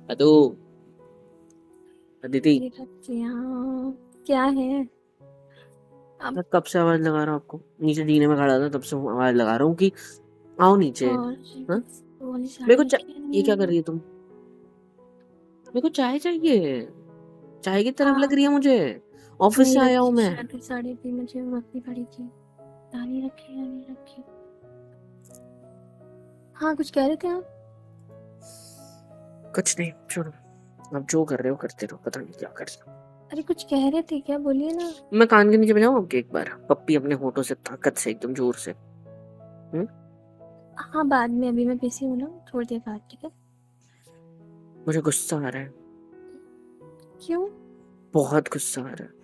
अदो अदिति, ये रखिया क्या है अब? मैं कब से आवाज लगा रहा हूँ आपको? नीचे जीने में खड़ा था तब से आवाज लगा रहा हूँ कि आओ नीचे। और हाँ, वो वाली मेरे को साड़ी क्या ये क्या कर है? रही है तुम? मेरे को चाय चाहिए। चाय की तरफ लग हाँ, रही है मुझे। ऑफिस नहीं से आया हूँ रखी मैं। शायद साड़ी भी मुझे रखनी पड़ी थी। नहीं रखी या नहीं रखी? हाँ, कुछ कह रहे थे आप? कुछ नहीं, छोड़ो। आप जो कर रहे हो करते रहो, पता नहीं क्या कर रहे हो। अरे कुछ कह रहे थे क्या, बोलिए ना। मैं कान के नीचे बजाऊं आपके एक बार? पप्पी अपने होठों से ताकत से एकदम जोर से। हाँ, बाद में, अभी मैं बिजी हूँ ना, थोड़ी देर बाद, ठीक है? मुझे गुस्सा आ रहा है। क्यों? बहुत गुस्सा आ रहा है।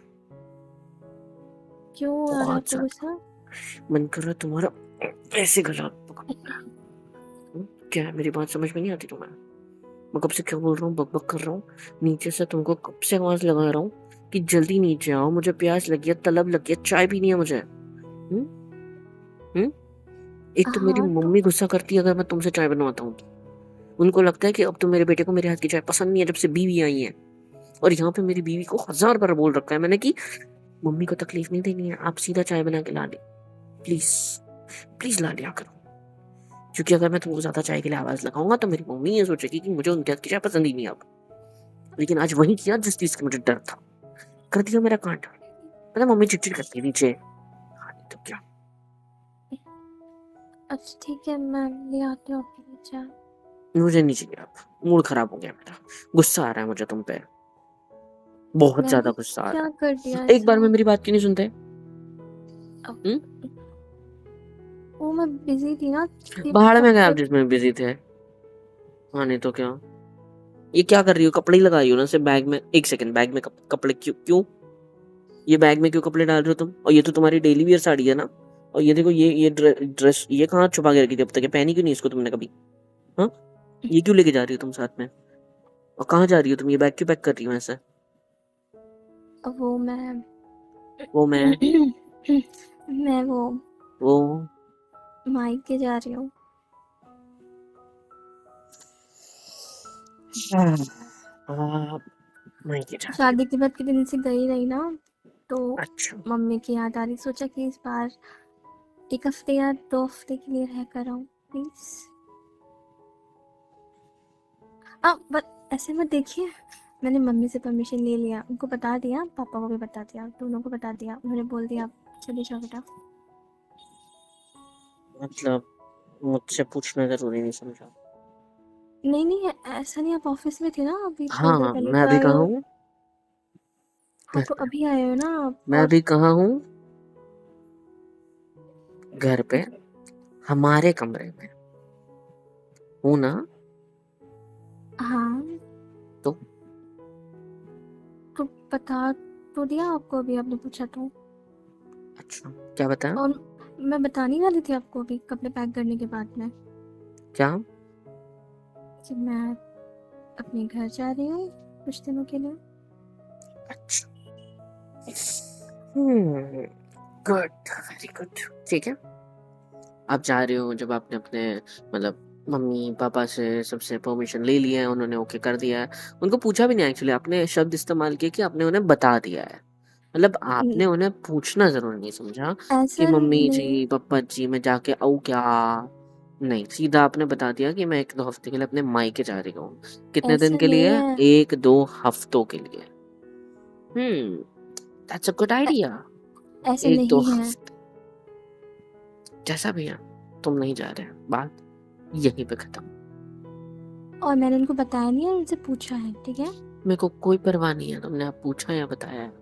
क्यों आ रहा है बहुत आपको ज्यादा गुस्सा? मन कर रहा है तुम्हारा ऐसे गला पकड़। क्या है, मेरी बात समझ में नहीं आती तुम्हें? मैं कब से क्या बोल रहा हूँ, बक बक कर रहा हूँ। नीचे से तुमको कब से आवाज लगा रहा हूँ कि जल्दी नीचे आओ, मुझे प्यास लगी है, तलब लगी है, चाय पीनी है मुझे। हम्म हम्म एक तो मेरी हाँ तो मम्मी गुस्सा करती है अगर मैं तुमसे चाय बनवाता हूँ तो। उनको लगता है कि अब तो मेरे बेटे को मेरे हाथ की चाय पसंद नहीं है जब से बीवी आई है। और यहाँ पे मेरी बीवी को 1000 बार बोल रखा है मैंने कि मम्मी को तकलीफ नहीं देनी है, आप सीधा चाय बना के ला दे। प्लीज, प्लीज ला लिया करो। क्योंकि अगर मैं तुमको ज्यादा चाय के लिए आवाज लगाऊंगा तो मेरी मम्मी ये सोचेगी कि मुझे उनके हाथ की चाय पसंद ही नहीं अब। लेकिन आज वही किया जिस चीज का मुझे डर था, कर दिया मेरा कांड। पता मम्मी चिड़चिड़ करती है नीचे। हाँ, नहीं तो क्या। अच्छा ठीक है, मैं ले आती हूँ आपके लिए चाय। मुझे नहीं चाहिए अब। मूड खराब हो गया मेरा। गुस्सा आ रहा है मुझे तुम पे। बहुत ज्यादा मैंने गुस्सा आ क्या रहा कर दिया है। एक बार ऐसा? में मेरी बात क्यों नहीं सुनते? अब हम्म वो मैं बिजी थी ना, ये भाड़ में गए आप कपड़े। जिसमें बिजी थे। हाँ, नहीं तो क्या। ये क्या कर रही हो? कपड़े ही लगाई हो ना सिर्फ बैग में? एक सेकंड, बैग में कपड़े क्यों क्यों? ये बैग में क्यों कपड़े डाल रहे हो तुम? और ये तो तुम्हारी डेली वियर साड़ी है ना? और ये देखो, ये ड्रेस ये कहाँ छुपा के रखी थी अब तक? ये पहनी क्यों नहीं इसको तुमने कभी? हाँ, ये क्यों लेके जा रही हो तुम साथ में? और कहाँ जा रही हो तुम? ये बैग क्यों पैक कर रही हो ऐसे? वो मैं वो मैं मैं वो वो मायके जा रही हूँ। आप मायके जा रही शादी के बाद कितने दिन से गई नहीं ना, तो हो? अच्छा। मम्मी की याद आ रही, सोचा कि इस बार 1 हफ्ते या 2 हफ्ते के लिए रह कर आऊँ, प्लीज। बट ऐसे मत देखिए, मैंने मम्मी से परमिशन ले लिया, उनको बता दिया, पापा को भी बता दिया, दोनों को बता दिया, उन्होंने बोल दिया चले जाओ बेटा। मतलब मुझसे पूछना जरूरी नहीं समझा? नहीं नहीं, ऐसा नहीं, आप ऑफिस में थे ना अभी थोड़ी देर हाँ, पहले मैं तो अभी आए कहाँ हो। हूँ? हाँ घर तो पे। अभी आए हो ना आप, मैं और अभी कहाँ हूँ? घर पे। हमारे कमरे में हूँ ना? हाँ तो तो बता तो दिया आपको, अभी आपने पूछा तो। अच्छा, क्या बताया? और मैं बताने वाली थी आपको अभी कपड़े पैक करने के बाद में, क्या? कि मैं अपने घर जा रही हूँ कुछ दिनों के लिए। अच्छा। हम्म गुड, वेरी गुड। ठीक है। आप जा रहे हो जब आपने अपने मतलब मम्मी पापा से सबसे परमिशन ले लिया है, उन्होंने ओके कर दिया है। उनको पूछा भी नहीं, एक्चुअली आपने शब्द इस्तेमाल किया कि आपने उन्हें बता दिया है। मतलब आपने उन्हें पूछना जरूर नहीं समझा कि ऐसा मम्मी नहीं, जी पापा जी मैं जाके आऊँ क्या? नहीं, सीधा आपने बता दिया कि मैं 1-2 हफ्ते के लिए अपने मायके जा रही हूँ। कितने दिन ऐसा के नहीं लिए? है। 1-2 हफ्तों के लिए। दैट्स अ गुड ऐ- आइडिया। ऐसा एक दो नहीं है। हफ्ते जैसा भी है, तुम नहीं जा रहे, बात यहीं पे खत्म। और मैंने उनको बताया नहीं है, उनसे पूछा है, ठीक है? मेरे को कोई परवाह नहीं है तुमने आप पूछा या बताया है।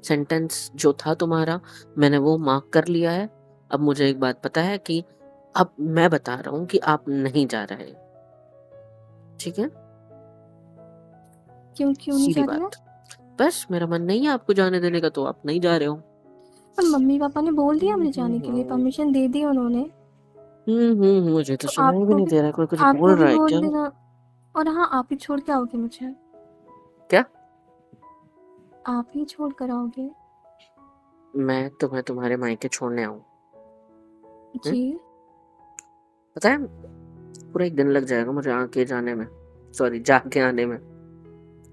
सेंटेंस जो था तुम्हारा, मैंने वो मार्क कर लिया है। अब मुझे एक बात पता है कि अब मैं बता रहा हूँ कि आप नहीं जा रहे। ठीक है? क्यों क्यों नहीं सीधी जा रही है? बात। बस मेरा मन नहीं है आपको जाने देने का, तो आप नहीं जा रहे हो। पर मम्मी पापा ने बोल दिया मुझे जाने के लिए, परमिशन दे दी उन्होंने। मुझे तो तो सुनाई भी आपको नहीं भी दे रहा है, कोई कुछ आपको बोल भी रहा है बोल क्या? देना। और हाँ, आप ही छोड़ के आओगे मुझे? क्या? आप ही छोड़ कर आओगे? मैं तुम्हें तुम्हारे मायके छोड़ने आऊँ? जी। पता है, पूरा एक दिन लग जाएगा मुझे आके जाने में, सॉरी जाके आने में।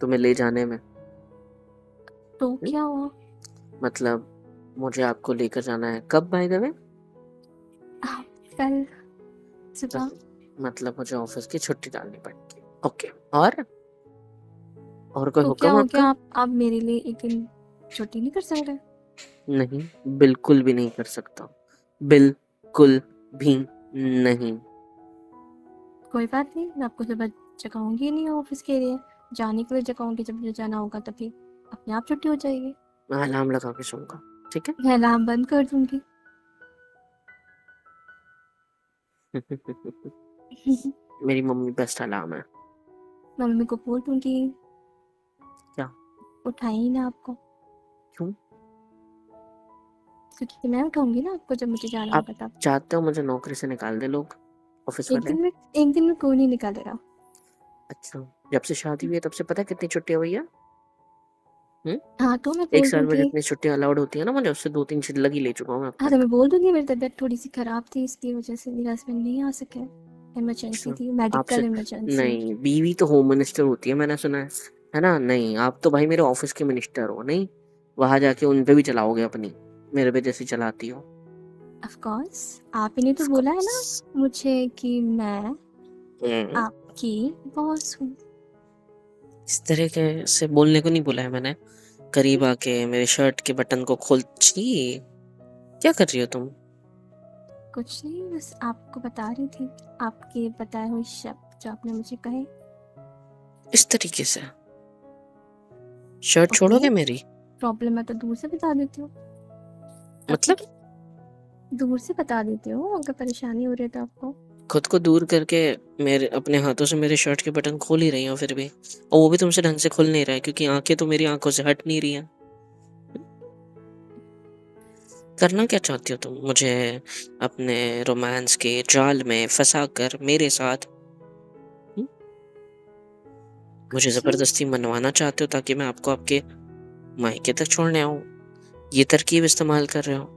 तुम्हें ले जाने में। तो क्या हुआ? मतलब मुझे आपको लेकर जाना है कब बाय द वे? कल सुबह। मतलब मुझे ऑफिस की छुट्टी डालनी पड़ेगी। ओके, और कोई तो क्या हुक्म हो गया? आपका? आप मेरे लिए एक दिन छुट्टी नहीं कर सकते? नहीं, बिल्कुल भी नहीं कर सकता, बिल्कुल भी नहीं। कोई बात नहीं, मैं आपको सुबह जगाऊंगी नहीं ऑफिस के लिए, जाने के लिए जगाऊंगी। जब मुझे जाना होगा तभी अपने आप छुट्टी हो जाएगी। मैं अलार्म लगा के सोऊंगा, ठीक है? मैं अलार्म बंद कर दूंगी। मेरी मम्मी बेस्ट अलार्म है। मैं मम्मी को बोल दूंगी क्या? उठाए ही ना आपको, क्यों? क्योंकि मैं उठाऊंगी ना आपको जब मुझे जाना आप होगा तब। चाहते हो मुझे नौकरी से निकाल दे लोग, ऑफिस एक वाले? दिन में एक दिन में कोई नहीं निकालेगा। अच्छा, जब से शादी हुई है तब से पता है कितनी छुट्टियां हुई है? हाँ तो मैं एक बोल साल में दूंगी। जितनी छुट्टियां अलाउड होती है ना, मुझे उससे 2-3 लगी ले चुका हूँ मैं अब हाँ तो तक। मैं बोल दूंगी मेरी तबीयत थोड़ी सी खराब थी, इसकी वजह से मेरे हस्बैंड नहीं आ सके। इमरजेंसी अच्छा, थी, आपसे मेडिकल इमरजेंसी। नहीं, बीवी तो होम मिनिस्टर होती है, मैंने सुना है ना? नहीं, आप तो भाई मेरे ऑफिस के मिनिस्टर हो, नहीं वहां जाके उन पे भी चलाओगे अपनी, मेरे पे जैसी चलाती हो। ऑफ कोर्स, आप ही ने तो Of बोला है ना course। मुझे कि मैं हम्म, आपकी बॉस हूँ। इस तरह के से बोलने को नहीं बोला है मैंने। करीब आके मेरे शर्ट के बटन को खोल छी, क्या कर रही हो तुम? कुछ नहीं, बस आपको बता रही थी आपके बताए हुए शब्द जो आपने मुझे कहे। इस तरीके से शर्ट ओके, छोड़ोगे मेरी? प्रॉब्लम है तो दूर से बता देती हूँ। अब मतलब ठीक है, दूर से बता देती हूँ अगर परेशानी हो रही है तो आपको। खुद को दूर करके मेरे अपने हाथों से मेरे शर्ट के बटन खोल ही रही हो फिर भी, और वो भी तुमसे ढंग से खुल नहीं रहा है क्योंकि आंखें तो मेरी आंखों से हट नहीं रही हैं। करना क्या चाहती हो तुम मुझे अपने रोमांस के जाल में फंसा कर मेरे साथ? हम्म? मुझे कुछ नहीं। जबरदस्ती मनवाना चाहते हो ताकि मैं आपको आपके मायके तक छोड़ने आऊं? ये तरकीब इस्तेमाल कर रहे हो?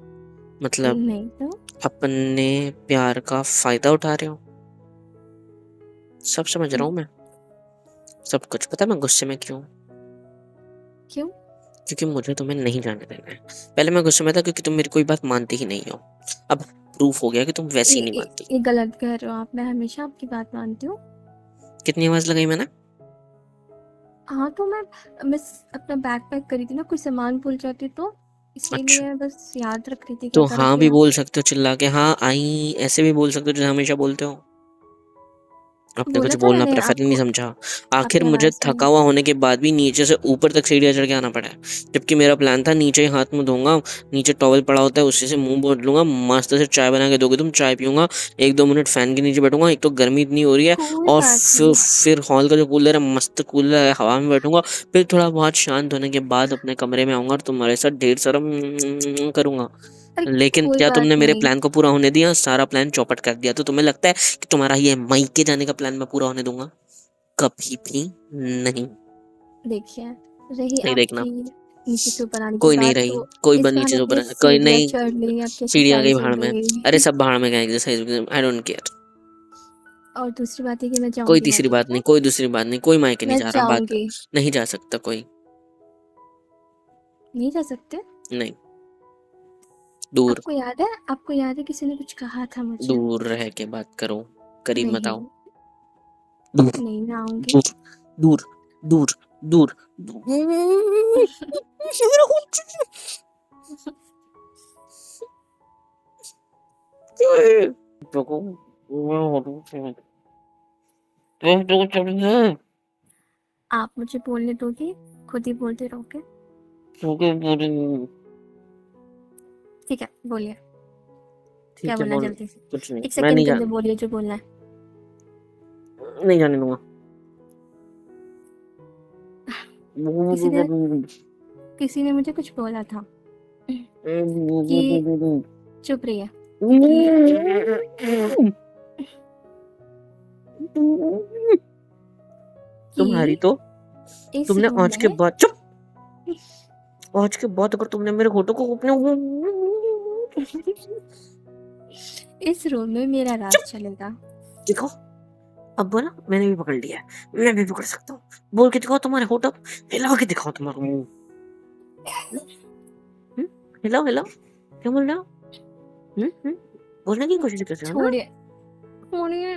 मतलब नहीं तो अपने प्यार का फायदा उठा रहे हो? सब समझ रहा हूँ मैं, सब कुछ पता है मैं गुस्से में क्यों? क्यों? क्योंकि मुझे तुम्हें नहीं जाने देना है। पहले मैं गुस्से में था क्योंकि तुम मेरी कोई बात मानती ही नहीं हो, अब प्रूफ हो गया कि तुम वैसी नहीं मानती। ये गलत कह रहे हो आप, मैं हमेशा आपकी बात मानती हूँ। कितनी आवाज लगाई मैंने? हाँ तो मैं अपना बैग पैक करी थी ना, कुछ सामान भूल जाती तो अच्छा, इसीलिए बस याद रख रही थी तो कैसा रख हाँ भी दिया। बोल सकते हो चिल्ला के, हाँ आई, ऐसे भी बोल सकते हो जैसे हमेशा बोलते हो। आपने बोला कुछ था बोलना मैंने प्रेफर ही नहीं आपको समझा। आखिर अपनी मुझे आवाज़ में। थका हुआ होने के बाद भी नीचे से ऊपर तक सीढ़ियाँ चढ़ के आना पड़ा है, जबकि मेरा प्लान था नीचे ही हाथ मुंह धोऊंगा, नीचे टॉवल पड़ा होता है उसी से मुंह पोंछ लूंगा, मस्त से चाय बना के दोगे तुम, चाय पीऊंगा, 1-2 मिनट फैन के नीचे बैठूंगा, एक तो गर्मी इतनी हो रही है, कोई और बात नहीं। फिर हॉल का जो कूलर है मस्त कूलर है, हवा में बैठूंगा, फिर थोड़ा बहुत शांत होने के बाद अपने कमरे में आऊंगा और तुम्हारे साथ ढेर सारा करूंगा। अरे लेकिन कोई क्या बात तुमने मेरे नहीं। प्लान को पूरा होने दिया? सारा प्लान चौपट कर दिया। तो तुम्हें लगता है कि तुम्हारा ये मायके जाने का प्लान मैं पूरा होने दूंगा? कभी भी नहीं। देखिए, रही नहीं देखना, आपकी नीचे से ऊपर आने की कोई नहीं बात रही, तो कोई इस नीचे बहाने से ऊपर, एटलीस्ट कोई सीढ़ियाँ नहीं। चढ़ ली, आपकी सीढ़ी आ गई एक्सरसाइज हो भाड़ में, अरे गई। सब भाड़ में गए एक्सरसाइज, आई डोंट केयर। और दूसरी बात है कि मैं कोई जाऊंगी तीसरी मायके, बात ठीक नहीं, है? कोई दूसरी बात नहीं, कोई मायके नहीं मैं जा रहा, बात कर। जाऊंगी। नहीं जा सकता कोई, नहीं जा सकते? नहीं, दूर, आपको याद है किसी ने कुछ कहा था मुझे? दूर रह के बात करो, करीब मत नहीं, आओ। दूर, नहीं मैं आऊंगी। दूर, दूर, दूर, दूर, दूर। आप मुझे बोलने दोगे, खुद ही बोलते रहोगे? ठीक है, बोलिए। क्या ठीक है बोलना है बोल, जल्दी से? कुछ नहीं, एक मैं सेकंड नहीं के अंदर जान, बोलिए जो बोलना है। नहीं जाने दूंगा। किसी ने किसी ने मुझे कुछ बोला था कि चुप रहिए, कि तुम्हारी तो, इस तुमने रूम आज के में बाद चुप, आज के बाद अगर तुमने मेरे होठों को अपने इस रूम में मेरा राज चुप, चलेगा। देखो अब बोला, मैंने भी पकड़ लिया है, मैं भी पकड़ सकता हूँ। बोल के दिखाओ तुम्हारे होठ, अब हिला के दिखाओ तुम्हारा मुंह। हम्म, हिलाओ हिलाओ, क्या बोल रहे हो? बोलने की कोशिश कर रहे हो ना? छोड़िए छोड़िए,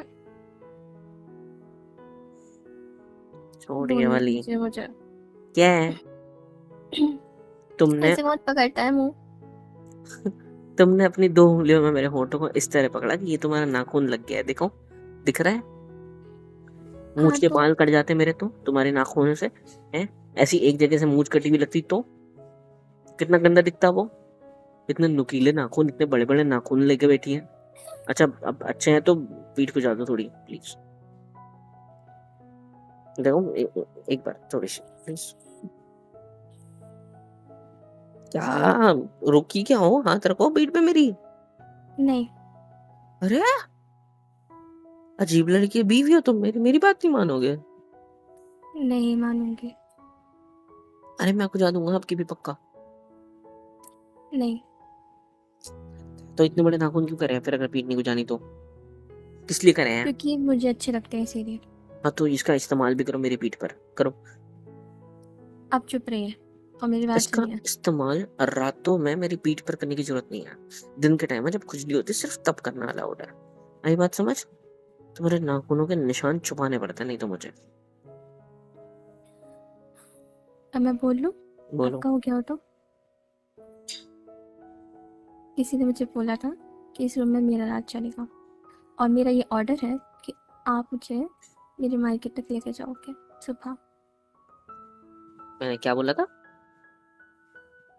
छोड़ ये बोलने वाली दीजिए मुझे। क्या है? तुमने ऐसे कौन पकड़ता है मुंह? तुमने अपनी 2 उंगलियों में मेरे होठों को इस तरह पकड़ा कि ये तुम्हारा नाखून लग गया है, देखो दिख रहा है? मूंछ हाँ के तो बाल कट जाते मेरे तो तुम्हारे नाखूनों से, हैं? ऐसी एक जगह से मूंछ कटी हुई लगती तो कितना गंदा दिखता वो। इतने नुकीले नाखून, इतने बड़े बड़े नाखून लेके बैठी है। अच्छा अब अच्छे हैं तो पीठ को जा दो थोड़ी प्लीज। देखो एक बार थोड़ी सी प्लीज। क्या रुकी क्या हो? हाथ रखो पीठ पे मेरी। नहीं, अरे अजीब लड़की है, बीवी हो तुम मेरी, मेरी बात नहीं मानोगे? नहीं मानूंगी। अरे मैं आपको जा दूंगा आपकी भी पक्का। नहीं, तो इतने बड़े नाखून क्यों करे हैं फिर, अगर पीठ नहीं को जानी तो किस लिए करे हैं? क्योंकि मुझे अच्छे लगते हैं इसीलिए। हाँ तो इसका इस्तेमाल भी करो मेरी पीठ पर, करो। आप चुप रहिए और मेरी बात इसका सुनिए। इस्तेमाल रातों में मेरी पीठ पर करने की जरूरत नहीं है। दिन के टाइम में जब खुजली होती है सिर्फ तब करना अलाउड है। आई बात समझ? तुम्हारे नाखूनों के निशान छुपाने पड़ते हैं नहीं तो मुझे। अब मैं बोल लूं? बोलो। आपका हो गया हो तो? किसी ने मुझे बोला था कि इस रूम में मेरा राज चलेगा, और मेरा ये ऑर्डर है कि आप मुझे मेरे मायके तक लेके जाओगे सुबह। मैंने क्या बोला था?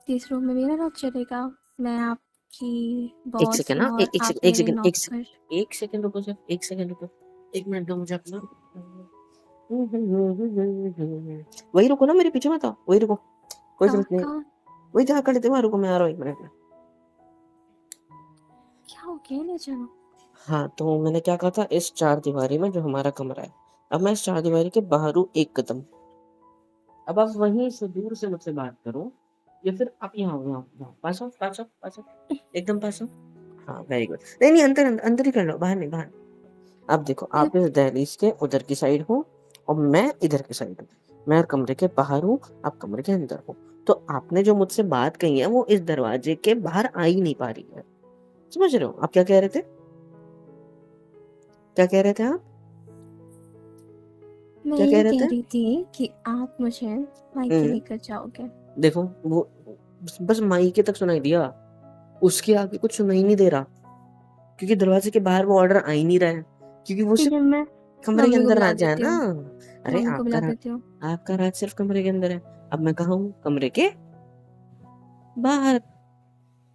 कि इस रूम में मेरा राज चलेगा, मैं आपकी एक बॉस सेकंड, हूँ हाँ और एक आप सेकंड एक मेरे सेकंड नौकर। एक सेकंड रुको सर, एक सेकंड रुको। 1 मिनट दो मुझे अपना। वही रुको ना, मेरे पीछे मत आओ, वही रुको, कोई जरूरत नहीं। कहाँ? वही जहाँ खड़े थे वहाँ रुको, मैं आ रहा हूँ 1 मिनट में। क्या हो गया? ले जाओ। हाँ तो मैंने क्या कहा था, इस चार दीवारी में जो हमारा कमरा है, अब मैं इस चार दीवारी के बाहर हूँ 1 कदम। अब आप वहीं से दूर से मुझसे बात करो, या फिर आप यहाँ हो, यहाँ पास आओ पास आओ पास आओ, एकदम पास आओ। हाँ वेरी गुड। नहीं नहीं अंदर अंदर अंदर ही कर लो, बाहर नहीं, बाहर। अब देखो, आप इस दहलीज के उधर की साइड हो और मैं इधर की साइड हूँ। मैं कमरे के बाहर हूँ, आप कमरे के अंदर हो। तो आपने जो मुझसे बात कही है वो इस दरवाजे के बाहर आ ही नहीं पा रही है। समझ रहे हो आप क्या कह रहे थे? क्या कह रहे थे आप? मैं क्या कह ये रहे कह थे? रही थी कि आप मुझे मायके हम्म, लेकर जाओगे। देखो वो बस माइके तक सुनाई दिया, उसके आगे कुछ सुनाई नहीं दे रहा, क्योंकि दरवाजे के बाहर वो ऑर्डर आ ही नहीं रहा है, क्योंकि वो ठीक सिर्फ है, मैं कमरे के मम्मी को अंदर बुला राज है देती ना। हूँ। अरे मम्मी को बुला देती हूँ। आपका राज सिर्फ कमरे के अंदर है। अब मैं कहा हूँ कमरे के बाहर।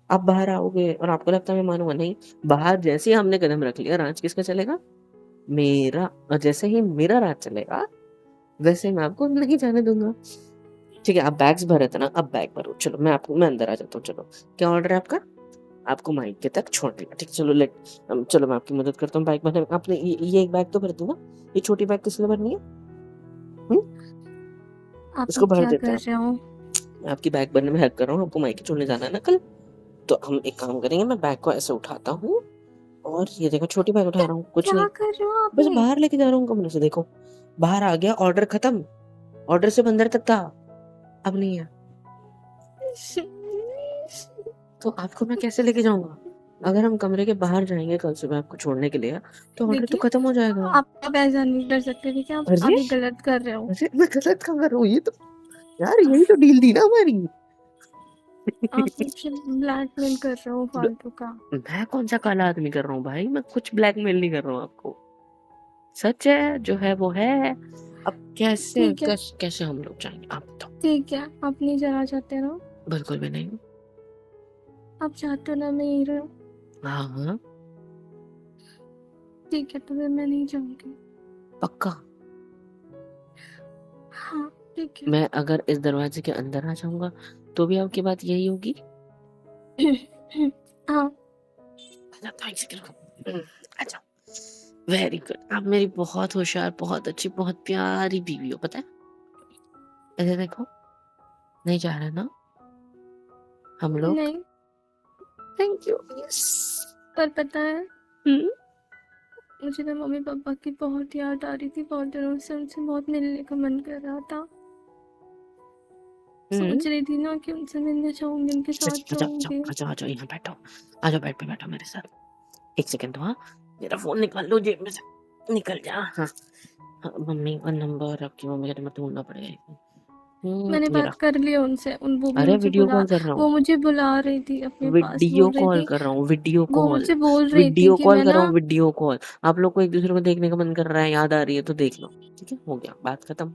आप बाहर आओगे और आपको लगता है मैं मानूंगा? नहीं। बाहर जैसे ही हमने कदम रख लिया, राज किसका चलेगा? मेरा। और जैसे ही मेरा राज चलेगा वैसे मैं आपको नहीं जाने दूंगा। ठीक है, आप बैग्स भरे थे ना, अब बैग भरो, चलो मैं अंदर आ जाता हूँ, चलो। क्या ऑर्डर है आपका? आपको माइके तक छोड़ दिया, ठीक है, चलो चलो मैं आपकी मदद करता हूँ बैग भरने में। आपने ये एक बैग तो भर दूंगा, ये छोटी बैग किसने भरनी है? आप ये उसको भर क्या देते कर हैं। रहे हो? मैं आपकी बैग भरने में हेल्प कर रहा हूँ, आपको माइके छोड़ने जाना है ना कल। तो हम एक काम करेंगे, मैं बैग को ऐसे उठाता हूँ और ये देखो छोटी बैग उठा क्या रहा हूँ, कुछ क्या नहीं, कर रहे हो आप बस ये? बाहर लेके जा रहा हूँ कमरे से। देखो बाहर आ गया, ऑर्डर खत्म। ऑर्डर सिर्फ अंदर तक था, अब नहीं है। तो आपको मैं कैसे लेके जाऊंगा? अगर हम कमरे के बाहर जाएंगे कल सुबह आपको छोड़ने के लिए, तो ऑर्डर तो देखिए, खत्म हो जाएगा। आप ऐसा नहीं कर सकते, ठीक है? अरे आप ये गलत कर रहे हो। अरे मैं गलत कहाँ कर रहा हूँ? ये तो यार यही तो डील थी ना हमारी। आप मुझे ब्लैकमेल कर रहे हो फालतू का। मैं कौन सा काला आदमी कर रहा हूँ भाई, मैं कुछ ब्लैकमेल नहीं कर रहा हूँ आपको। सच है जो है वो है। अब ठीक है, कैसे हम लोग जाएंगे आप बताओ? ठीक है, आप नहीं जाना चाहते ना? बिल्कुल भी नहीं। आप चाहते हो ना मैं यही रहूं? हाँ हाँ ठीक है, तो फिर मैं नहीं जाऊंगी। पक्का। हाँ, ठीक है। मैं अगर इस दरवाजे के अंदर आ जाऊंगा तो भी आपकी बात यही होगी? हाँ। अच्छा वेरी गुड, आप मेरी बहुत होशियार, बहुत अच्छी, बहुत प्यारी बीवी हो, पता है? इधर देखो, नहीं जा रहे ना हम लोग? नहीं, थैंक यू। यस। पर पता है, हम्म मुझे ना मम्मी पापा की बहुत याद आ रही थी, बहुत दिनों से उनसे बहुत मिलने का मन कर रहा था। हम्म। सोच रही थी ना कि उनसे मिलने जाऊंगी, उनके अच्छा साथ अच्छा अच्छा रहूंगी। अच्छा, आ जाओ यहाँ बैठो। आ जाओ, बेड पे बैठो मेरे साथ। एक सेकंड, हाँ मेरा फोन निकाल लो जेब में से, निकल जा। हाँ, हाँ मम्मी का नंबर, आपकी मम्मी का नंबर ढूंढना पड़ेगा। मैंने ये बात रहा। कर ली उनसे, उन अरे वीडियो कॉल कर रहा हूँ, वो मुझे बुला रही थी अपने पास, वीडियो बोल रही कॉल थी, कर रहा हूँ, वीडियो वो कॉल। मुझसे बोल रही थी वीडियो कि कॉल मैं कर ना, रहा हूँ, वीडियो कॉल। आप लोग को एक दूसरे को देखने का मन कर रहा है, याद आ रही है तो देख लो। ठीक है, हो गया, बात खत्म,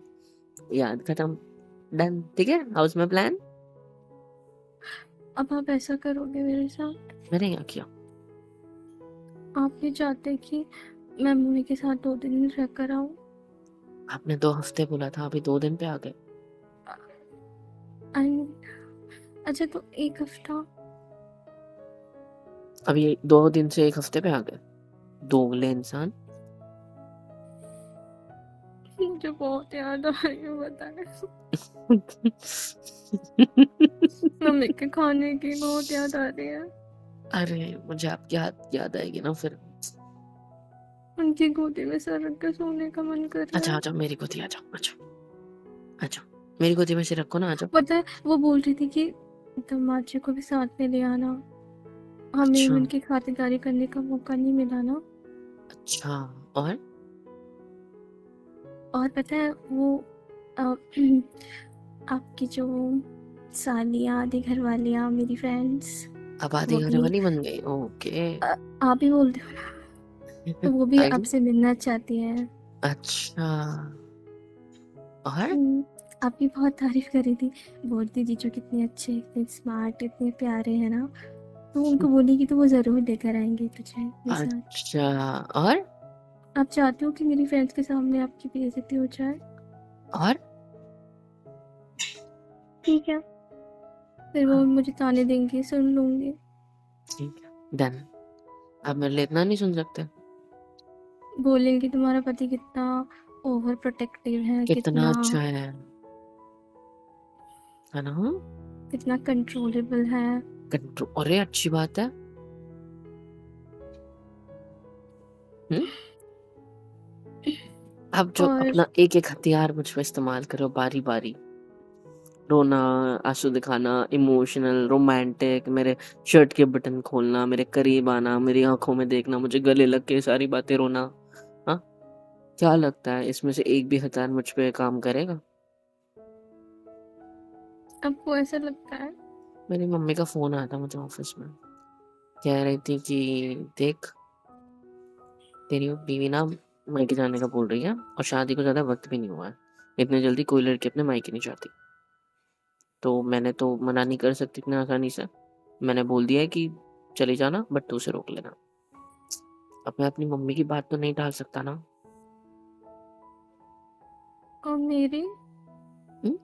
याद खत्म, डन। ठीक है, हाउस में प्लान। अब आप ऐसा करोगे मेरे साथ? मैंने क्या किया? आप भी चाहते कि मैं मम्मी के साथ 2 दिन रह कर आऊँ? आपने 2 हफ्ते बोला था, अभी 2 दिन पे आ गए। अच्छा तो 1 हफ्ता। अभी 2 दिन से 1 हफ्ते पे आ गए, दोगले इंसान। मुझे बहुत याद आ रही है, बताए मम्मी के खाने की बहुत याद आ रही है। अरे मुझे आपकी याद आएगी ना फिर। उनकी गोदी में सर रख के सोने का मन कर रहा अच्छा आ है। जाओ, मेरी गोदी आ जाओ, आ जाओ, आ जाओ, मेरी गोदी में से रखो ना, आ जाओ। पता है वो बोल रही थी कि दामाद जी को भी साथ में ले आना, हमें अच्छा उनकी खातिरदारी करने का मौका नहीं मिला ना। अच्छा, और और पता है वो अ, आपकी जो सालियाँ, आधी घर वालियाँ, मेरी फ्रेंड्स, अब आधी वो घर भी वाली बन गई, ओके। आप ही बोलते हो ना, तो वो भी आई। आपसे मिलना चाहती है। अच्छा, और आपकी बहुत तारीफ करी थी, बोलती जीजू कितने अच्छे, इतने स्मार्ट, इतने प्यारे हैं ना, तो उनको बोलेगी तो वो ज़रूर लेकर आएंगे तुझे मेरे साथ। अच्छा, और आप चाहते हो कि मेरी फ्रेंड्स के सामने आपकी बेइज्जती हो जाए? और ठीक है, फिर वो हाँ, मुझे ताने देंगे, सुन लूंगी। ठीक है, डन। आप मेरे लिए इतना नहीं सुन सकते? बोलेंगे तुम्हारा पति कितना ओवर प्रोटेक्टिव है, कितना कितना अच्छा है ना? कितना कंट्रोलेबल है। कंट्रोल, अरे अच्छी बात है। हम्म। आप जो और अपना एक एक हथियार मुझ पे इस्तेमाल करो, बारी बारी, रोना, आंसू दिखाना, इमोशनल, रोमांटिक, मेरे शर्ट के बटन खोलना, मेरे करीब आना, मेरी आंखों में देखना, मुझे गले लग के सारी बातें रोना। हाँ, क्या लगता है इसमें से एक भी हथियार मुझ पे काम करेगा? आपको ऐसा लगता है? मेरी मम्मी का फोन आया था मुझे ऑफिस में, कह रही थी कि देख, तेरी बीवी ना मायके जाने का बोल रही है, और शादी को ज्यादा वक्त भी नहीं हुआ है, इतने जल्दी कोई लड़की अपने मायके नहीं जाती। तो मैंने तो मना नहीं कर सकती इतनी आसानी से, मैंने बोल दिया है कि चली जाना, बट तू उसे रोक लेना। अब मैं अपनी मम्मी की बात तो नहीं टाल सकता ना। और मेरी हुँ?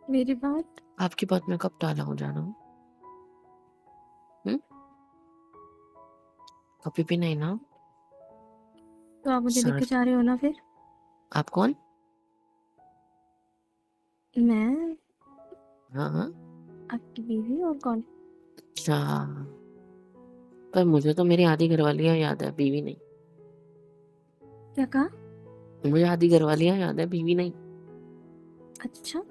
मेरी बात? आपकी बात मैं कब टाला हूँ जानू? हुँ? कभी भी नहीं ना। तो आप मुझे सर, लेके जा रहे हो ना फिर? आप कौन? मैं हाँ, हाँ। आपकी बीवी, और कौन? अच्छा, पर मुझे तो मेरी आधी घरवालियाँ याद है, बीवी नहीं। क्या कहा? मुझे आधी घरवालियाँ याद है, बीवी नहीं। अच्छा,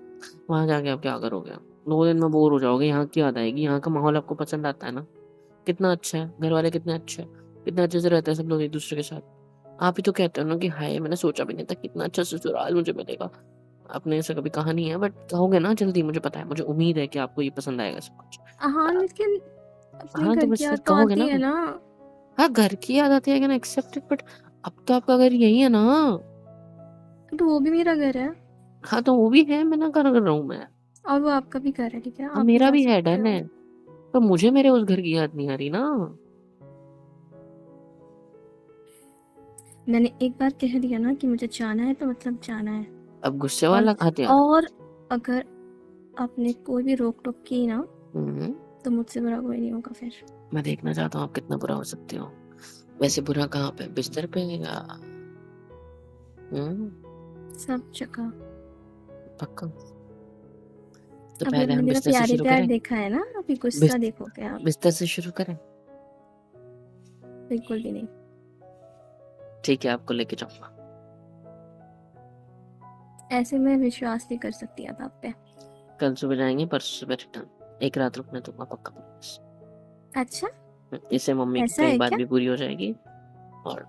वहाँ जाके आप क्या करोगे आप? 2 दिन में बोर हो जाओगे, यहाँ की याद आएगी, यहाँ का माहौल आपको पसंद आता है ना? कितना अच्छा है, घरवाले कितने अच्छे हैं, कितने अच्छे से रहते हैं सब लोग एक-दूसरे के साथ। आप ही तो कहते हो ना कि हाय मैंने सोचा भी नहीं था कितना अच्छा ससुराल मुझे मिलेगा। आपने ऐसा कभी कहा नहीं है, बट कहोगे ना जल्दी, मुझे पता है, मुझे उम्मीद है कि आपको ये पसंद आएगा सब कुछ। हाँ अ, लेकिन अपने हाँ, तो घर की बस फिर याद तो कहोगे आती ना। है ना। हाँ, घर की याद आती है, I can accept it, but अब तो आपका घर यही है ना। तो वो भी मेरा घर है, हाँ, तो वो भी है, मैं ना कर रहा हूँ मैं। और वो आपका भी घर है, ठीक है, हाँ, आप भी मेरा जा भी है, सकते डन हो। है, पर मुझे मेरे उस घर की याद नहीं आ रही ना। मैंने एक बार कह दिया ना कि मुझे जाना है तो मतलब जाना है। अब गुस्से और वाला हथियार। और अगर आपने कोई भी रोक टोक की ना, हम्म। तो मुझसे बुरा कोई नहीं होगा फिर। मैं देखना चाहता हूँ आप कितना बुरा हो सकते हो। वैसे बुरा कहाँ पे, बिस्तर पे या? हम्म। सब जगह। पक्का? तो अभी पहले आपने हम मेरा बिस्तर से प्यारे शुरू प्यार करें। देखा है ना, अभी गुस्सा बिस्त, देखोगे आप? बिस्तर से शुरू करें। बिल्कुल भी नहीं। ठीक है, आपको लेके जाऊँगा। ऐसे मैं विश्वास नहीं कर सकती अब आप पे। कल सुबह जाएँगे, परसों सुबह रिटर्न। 1 रात रुकने दूँगा पक्का प्रॉमिस। अच्छा, इससे मम्मी की ऐसा कई है बात क्या? भी पूरी हो जाएगी और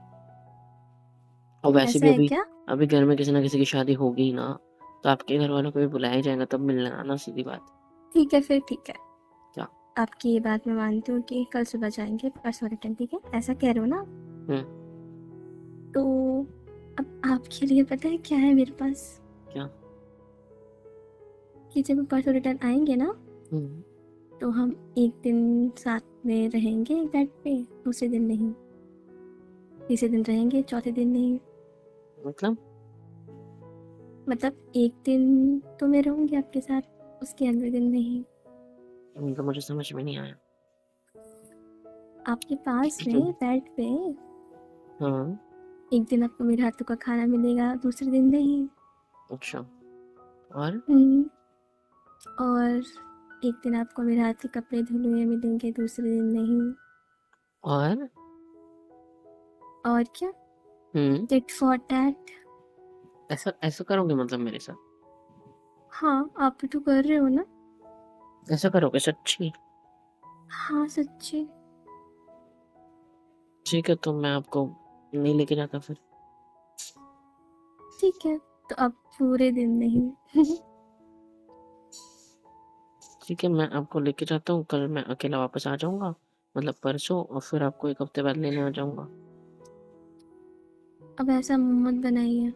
वैसे ऐसा भी है क्या? अभी घर में किसी न किसी की शादी होगी ही ना, तो आपके घर वालों को भी बुलाया ही जाएगा, तब मिलने आना, सीधी बात। ठीक है, फिर ठीक है। क्या? आपकी ये बात मैं मानती हूँ कि कल सुबह जाएँगे, परसों रिटर्न, ठीक है? ऐसा कह रहे हो ना? हुँ, तो अब आपके लिए पता है क्या है मेरे पास? क्या? कि जब परसों रिटर्न आएँगे ना, हुँ, तो हम एक दिन साथ में रहेंगे एक बेड पे, दूसरे दिन नहीं। तीसरे दिन रहेंगे, चौथे दिन नहीं। मतलब? मतलब एक दिन तो मैं रहूँगी आपके साथ, उसके अगले दिन नहीं। तो मुझे समझ में नहीं आया। आपके पास में बेड पे हाँ, एक दिन आपको मेरे हाथों का खाना मिलेगा, दूसरे दिन नहीं। अच्छा और? हुँ, और एक दिन आपको मेरे हाथ के कपड़े धुले हुए मिलेंगे, दूसरे दिन नहीं। और? और क्या? हुँ, टिट फॉर टैट। ऐसा ऐसा करोगे मतलब मेरे साथ? हाँ, आप भी तो कर रहे हो ना? ऐसा करोगे सच्ची? हाँ, सच्ची। ठीक है, तो मैं आपको नहीं लेके जाता फिर। ठीक है, तो अब पूरे दिन नहीं। ठीक है, मैं आपको लेके जाता हूँ, कल मैं अकेला वापस आ जाऊँगा, मतलब परसों और फिर आपको 1 हफ्ते बाद लेने आ जाऊँगा। अब ऐसा मुँह मत बनाइए।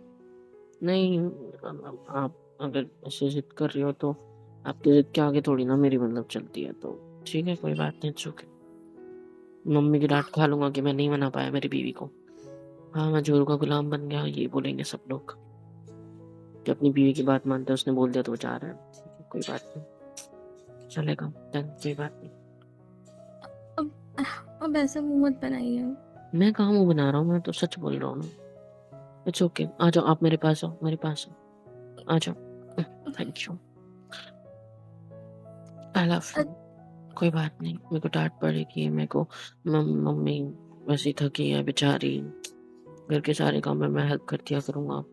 नहीं, अब आप अगर ऐसे ज़िद कर रही हो तो आपकी ज़िद के आगे थोड़ी ना मेरी मतलब चलती है, तो ठीक है, कोई बात नहीं, इट्स ओके। मम्मी की डाँट खा लूँगा कि मैं नहीं मना पाया मेरी बीवी को। हाँ, मैं जोरू का गुलाम बन गया, ये बोलेंगे सब लोग कि अपनी बीवी की बात मानता है, उसने बोल दिया तो वो जा रहा है। ठीक है, कोई बात नहीं, चलेगा, डन, कोई बात नहीं। अब अब ऐसा मुँह मत बनाइए। मैं कहाँ मुँह बना रहा हूँ, मैं तो सच बोल रहा हूँ ना। इट्स ओके, आ जाओ, आप मेरे पास आओ, मेरे पास आओ, आ जाओ। Thank you, I love a, you. कोई बात नहीं, मेरे को डाँट पड़ेगी, मेरे को मम्मी वैसे ही थकी है बेचारी, घर के सारे काम में मैं हेल्प कर दिया करूँगा।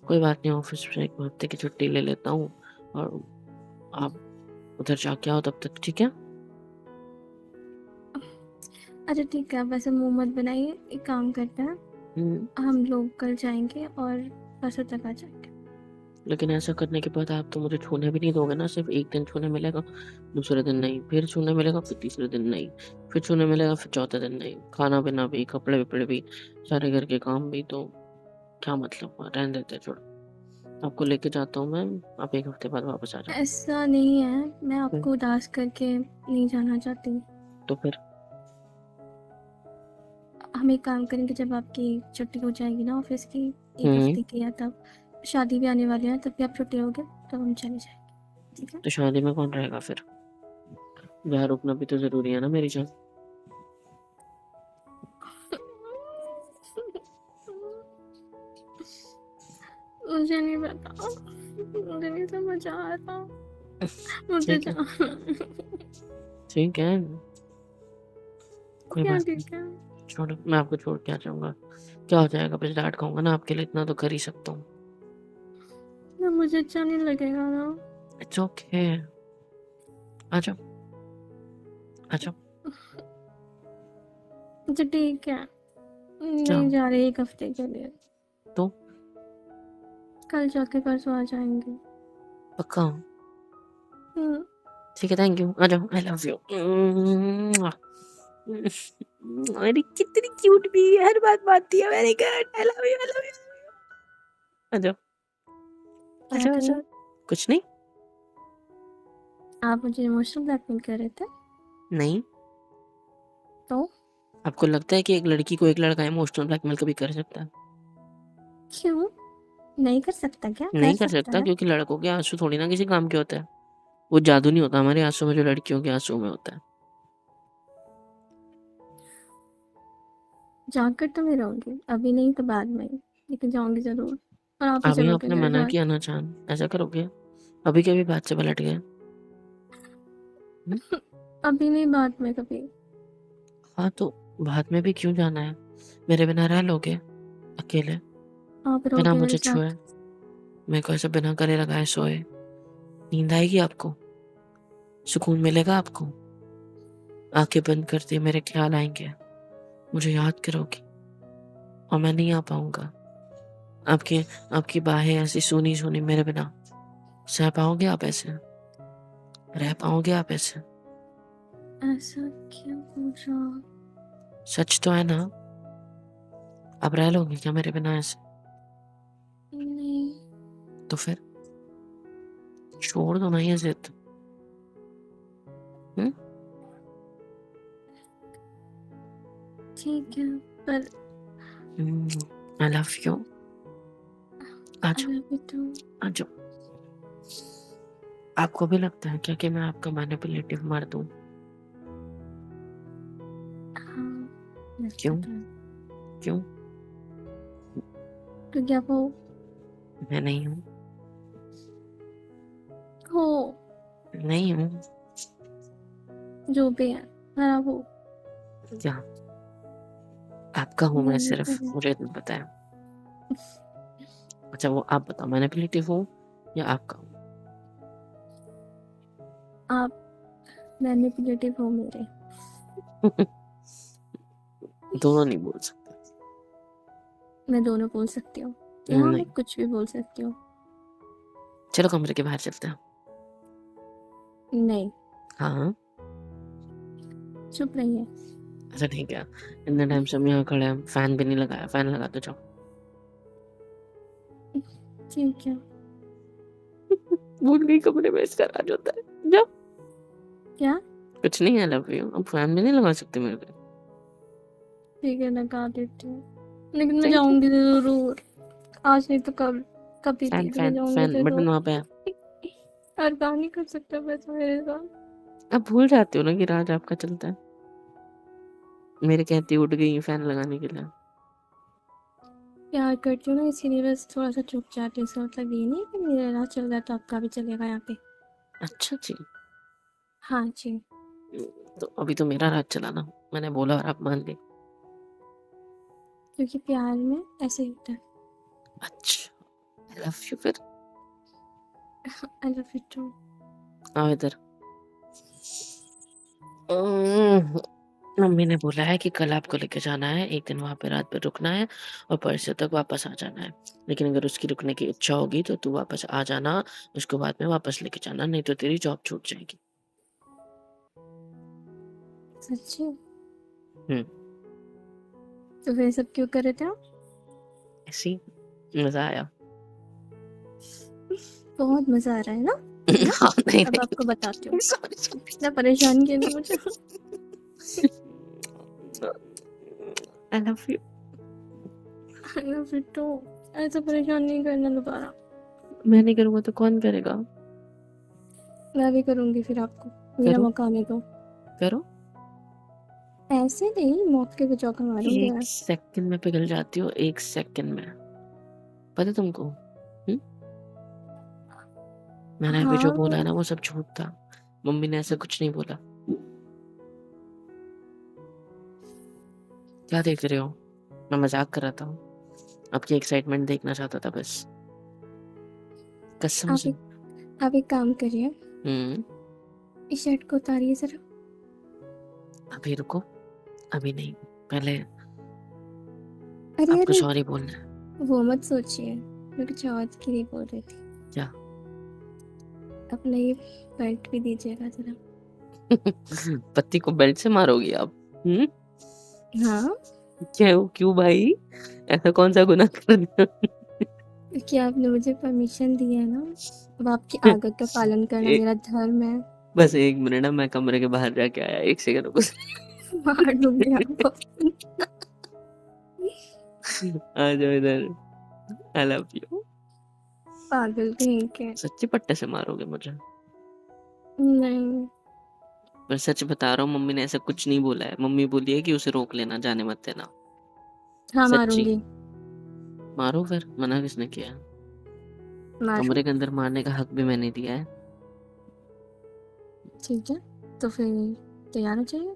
कोई बात नहीं, ऑफ़िस से 1 हफ्ते की छुट्टी ले लेता हूँ और आप उधर जाके आओ तब तक, ठीक है? अच्छा ठीक है, आप ऐसे मुँह मत बनाइए। एक काम करते हैं, हुँ, हम लोग कल जाएँगे और परसों तक आ जाएँगे। लेकिन ऐसा करने के बाद आप तो मुझे छूने भी नहीं दोगे ना, सिर्फ़ 1 दिन छूने मिलेगा, दूसरे दिन नहीं, फिर छूने मिलेगा, फिर तीसरे दिन नहीं, फिर छूने मिलेगा, फिर चौथे दिन नहीं। खाना-पीना भी, कपड़े-वपड़े भी, सारे घर के काम भी, तो क्या मतलब हुआ? रहने देते हैं, छोड़ो। आपको लेके जाता हूँ मैं, आप 1 हफ्ते बाद वापस आ जाओ। ऐसा नहीं है, मैं हुँ, आपको उदास करके नहीं जाना चाहती। तो फिर? हम एक काम करेंगे, जब आपकी छुट्टी हो जाएगी ना ऑफ़िस की, 1 हुँ, हफ़्ते की, या तब शादी भी आने वाली है, तब भी आप छुट्टी लोगे, तब हम चले जाएँगे, ठीक है? तो शादी में कौन रहेगा फिर? यहाँ रुकना भी तो ज़रूरी है ना मेरी जान। मुझे नहीं पता, मुझे नहीं समझ आ रहा, मुझे ठीक है, जाना ठीक है, कोई क्या बात नहीं। ठीक है? छोड़ो, मैं आपको छोड़ के आ जाऊँगा। क्या हो जाएगा, बस डाँट खाऊँगा ना आपके लिए, इतना तो कर ही सकता हूँ। ना मुझे अच्छा नहीं लगेगा ना। इट्स ओके, आ जाओ, आ जाओ। अच्छा ठीक है, क्या? नहीं जा रही 1 हफ़्ते के लिए, तो? कल जाके परसों आ जाएँगे। पक्का? हुँ। ठीक है, थैंक यू, आ जाओ, आई लव यू। अरे कितनी क्यूट भी है, हर बात मानती है, very good, I love you, I love you. आ जाओ, आ क्या जाओ, आ करूँ? जाओ। कुछ नहीं? आप मुझे इमोशनल ब्लैकमेल कर रहे थे? नहीं, तो? आपको लगता है कि एक लड़की को एक लड़का इमोशनल ब्लैकमेल कभी कर सकता है? क्यों? नहीं कर सकता क्या? कर नहीं कर सकता सकता, है। क्योंकि लड़कों के आँसू थोड़ी ना किसी काम के होते हैं। वो जादू नहीं होता हमारे आँसू में जो लड़कियों के आँसू में होता है। जाकर तो मैं रहूँगी, अभी नहीं तो बाद में, लेकिन जाऊँगी ज़रूर, और आप ही अभी चलोगे आपने मेरे मना साथ। किया ना जान, ऐसा करोगे? अभी के अभी बात से पलट गए। हुँ? अभी नहीं, बाद में कभी। हाँ, तो बाद में भी क्यों जाना है? मेरे बिना रह लोगे? अकेले आप बिना रहोगे मेरे मुझे छुए, साथ। मेरे को ऐसे बिना गले लगाए सोए, नींद आएगी आपको? सुकून मिलेगा आपको? आंखें बंद करते मेरे ख्याल आएंगे, मुझे याद करोगी और मैं नहीं आ पाऊंगा। आपकी आपकी बाहें ऐसी सूनी सूनी मेरे बिना सह पाओगे आप ऐसे? रह पाओगे आप ऐसे? ऐसा क्यों बोल रहा हो? सच तो है ना? आप रह लोगे क्या मेरे बिना ऐसे? नहीं। तो फिर छोड़ दो ना ये जिद। ठीक है, पर आई लव यू। आ आई जाओ, लव यू टू। आ जाओ। आपको भी लगता है क्या कि मैं आपका मैनिपुलेटिव मर्द हूँ? हाँ, लगता क्यों? तो है। क्यों? क्योंकि आप वो मैं नहीं हूँ। हो, नहीं हूँ जो भी है, पर आप हो। क्या? आपका हूँ मैं मैंने सिर्फ, तो मुझे इतना पता है। अच्छा वो आप बताओ, मैनिपुलेटिव हूँ या आपका हूँ? आप मैनिपुलेटिव हो मेरे। दोनों नहीं बोल सकते। मैं दोनों बोल सकती हूँ। यहाँ मैं नहीं, कुछ भी बोल सकती हूँ। चलो कमरे के बाहर चलते हैं। नहीं, हाँ, चुप रहिए। अच्छा ठीक है। इतने टाइम से हम यहाँ खड़े हैं, फैन भी नहीं लगाया, फैन लगा दो जाओ। ठीक है। भूल गई कमरे में इसका राज होता है, जाओ। क्या? कुछ नहीं, आई लव यू। अब फैन भी नहीं लगा सकते मेरे पे? ठीक है, लगा देती हूँ, लेकिन मैं थैंक यू। जाऊंगी जरूर। आज नहीं तो कल, कभी फैन भी तो मैं फैन जाऊंगी फैन जरूर। बटन वहां पे है। और कहा नहीं कर सकता वैसा मेरे साथ। अब भूल जाते हो ना कि राज आपका चलता है। मेरे कहते उठ गई फैन लगाने के लिए। प्यार करती हूँ ना, इसीलिए बस थोड़ा सा चुप जाती हूँ। इसका मतलब ये नहीं कि मेरा राह चल रहा है तो आपका भी चलेगा यहाँ पे। अच्छा जी। हाँ जी। तो अभी तो मेरा राज चला ना, मैंने बोला और आप मान गए। क्योंकि प्यार में ऐसे ही होता है। अच्छा, आई लव यू। फिर आई लव यू टू। आओ इधर। मम्मी ने बोला है कि कल आपको लेके जाना है, एक दिन वहां पे रात भर रुकना है और परसों तक वापस आ जाना है। लेकिन अगर उसकी रुकने की इच्छा होगी तो तू वापस आ जाना, उसको बाद में वापस लेके जाना, नहीं तो तेरी जॉब छूट जाएगी। सच्ची? हम्म। तो फिर सब क्यों कर रहे थे आप? ऐसी मजा आया। बहुत मजा आ रहा है ना? है ना? हाँ, नहीं अब नहीं, आपको बताती हूँ। सॉरी इतना परेशान किया ना मुझे। I love you. I love you too. ऐसा परेशान नहीं करना दोबारा। मैं नहीं करूंगा तो कौन करेगा? मैं भी करूंगी फिर आपको। मेरा करो मौका आने दो। करो। ऐसे नहीं, मौत के भी चौका मारूंगी एक मैं। सेकंड में पिघल जाती हो, एक सेकंड में। पता तुमको? मैंने अभी जो बोला है ना हाँ। वो सब झूठ था। मम्मी ने ऐसा कुछ नहीं बोला। क्या देख रहे हो? मैं मजाक कर रहा था, आपकी एक्साइटमेंट देखना चाहता था बस, कसम से। आप एक काम करिए, हम्म। इस शर्ट को उतारिए जरा। अभी रुको, अभी नहीं, पहले अरे आपको अरे, सॉरी बोलना है। वो मत सोचिए, मैं कुछ और के लिए बोल रही थी। क्या? अपना ये बेल्ट भी दीजिएगा जरा। पति को बेल्ट से मारोगी आप? हाँ, क्यों क्यों भाई, ऐसा कौन सा गुनाह कर दिया? क्योंकि आपने मुझे परमिशन दी है ना। अब आपकी आज्ञा का पालन करना एक, मेरा धर्म है। बस एक मिनट ना, मैं कमरे के बाहर जाके आया, एक सेकंड रुको। मार दूंगी आपको। आ जाओ इधर। आई लव यू। पागल कहीं के। सच्ची पट्टे से मारोगे मुझे? नहीं। मैं सच बता रहा हूँ, मम्मी ने ऐसा कुछ नहीं बोला है। मम्मी बोली है कि उसे रोक लेना, जाने मत देना। हाँ, सच्ची। मारूंगी। मारो फिर, मना किसने किया? मारो। कमरे के अंदर मारने का हक भी मैंने दिया है। ठीक है, तो फिर तैयार हो जाइए।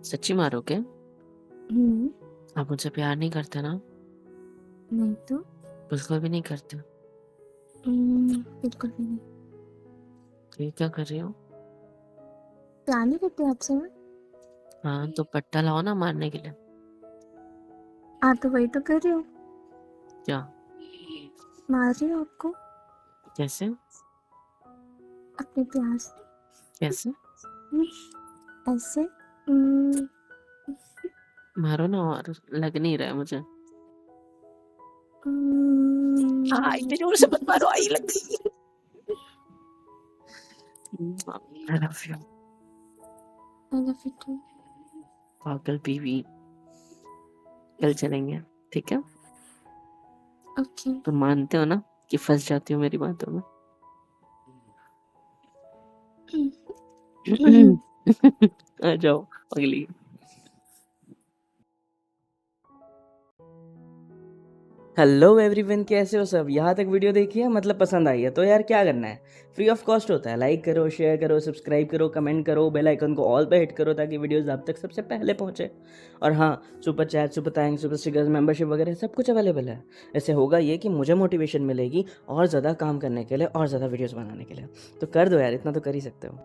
सच्ची मारोगे? हम्म। आप मुझसे प्यार नहीं करते ना? नहीं तो बिल्कुल भी नहीं करते। बिल्कुल भी नहीं। तो ये क्या कर रही हो? प्यार नहीं करती आपसे मैं। हाँ, तो पट्टा लाओ ना मारने के लिए। हाँ तो वही तो कर रही हूँ, क्या? मार रही हूँ आपको कैसे? अपने प्यार से। कैसे? ऐसे। हम्म, मारो ना, और लग नहीं रहा है मुझे। हाँ, हम्म, इतने जोर से मत मारो, आई लग गई। I love you, I love you too. पागल बीवी। कल चलेंगे, ठीक है? ओके। तुम मानते हो ना कि फंस जाती हो मेरी बातों में? आ जाओ अगली। हेलो एवरीवन, कैसे हो सब? यहाँ तक वीडियो देखी है, मतलब पसंद आई है तो यार क्या करना है, फ्री ऑफ कॉस्ट होता है। लाइक करो, शेयर करो, सब्सक्राइब करो, कमेंट करो, बेल आइकन को ऑल पे हिट करो ताकि वीडियोस आप तक सबसे पहले पहुँचे। और हाँ, super chat, super thanks, super stickers, membership वगैरह सब कुछ अवेलेबल है। ऐसे होगा ये कि मुझे मोटिवेशन मिलेगी और ज़्यादा काम करने के लिए और ज़्यादा वीडियोज़ बनाने के लिए। तो कर दो यार, इतना तो कर ही सकते हो।